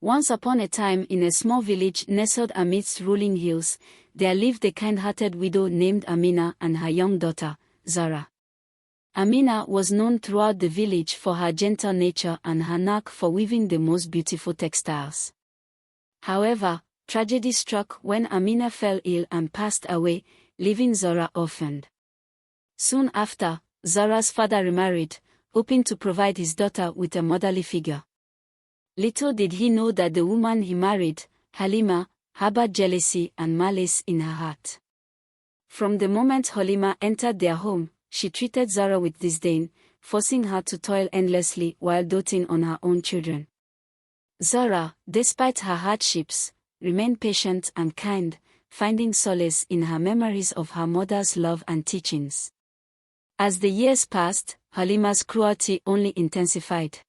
Once upon a time in a small village nestled amidst rolling hills, there lived a kind-hearted widow named Amina and her young daughter, Zara. Amina was known throughout the village for her gentle nature and her knack for weaving the most beautiful textiles. However, tragedy struck when Amina fell ill and passed away, leaving Zara orphaned. Soon after, Zara's father remarried, hoping to provide his daughter with a motherly figure. Little did he know that the woman he married, Halima, harbored jealousy and malice in her heart. From the moment Halima entered their home, she treated Zara with disdain, forcing her to toil endlessly while doting on her own children. Zara, despite her hardships, remained patient and kind, finding solace in her memories of her mother's love and teachings. As the years passed, Halima's cruelty only intensified.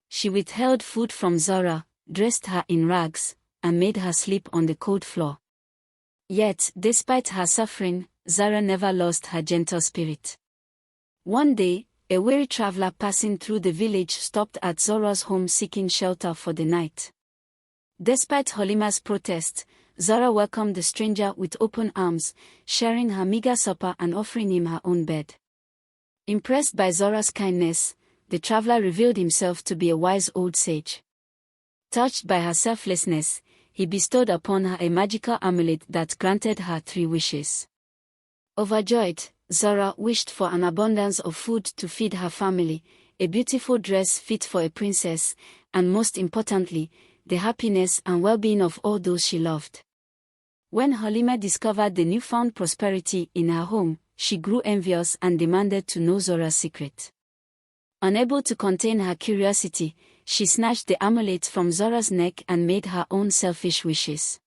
She withheld food from Zara, dressed her in rags, and made her sleep on the cold floor. Yet, despite her suffering, Zara never lost her gentle spirit. One day, a weary traveler passing through the village stopped at Zara's home seeking shelter for the night. Despite Halima's protest, Zara welcomed the stranger with open arms, sharing her meager supper and offering him her own bed. Impressed by Zara's kindness, the traveler revealed himself to be a wise old sage. Touched by her selflessness, he bestowed upon her a magical amulet that granted her 3 wishes. Overjoyed, Zara wished for an abundance of food to feed her family, a beautiful dress fit for a princess, and most importantly, the happiness and well-being of all those she loved. When Halima discovered the newfound prosperity in her home, she grew envious and demanded to know Zara's secret. Unable to contain her curiosity, she snatched the amulet from Zara's neck and made her own selfish wishes.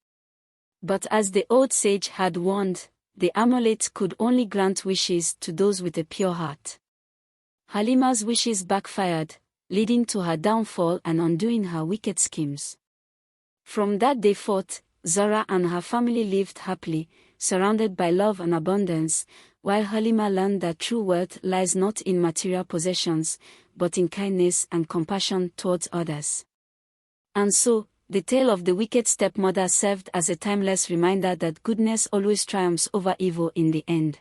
But as the old sage had warned, the amulet could only grant wishes to those with a pure heart. Halima's wishes backfired, leading to her downfall and undoing her wicked schemes. From that day forth, Zara and her family lived happily, surrounded by love and abundance, while Halima learned that true wealth lies not in material possessions, but in kindness and compassion towards others. And so, the tale of the wicked stepmother served as a timeless reminder that goodness always triumphs over evil in the end.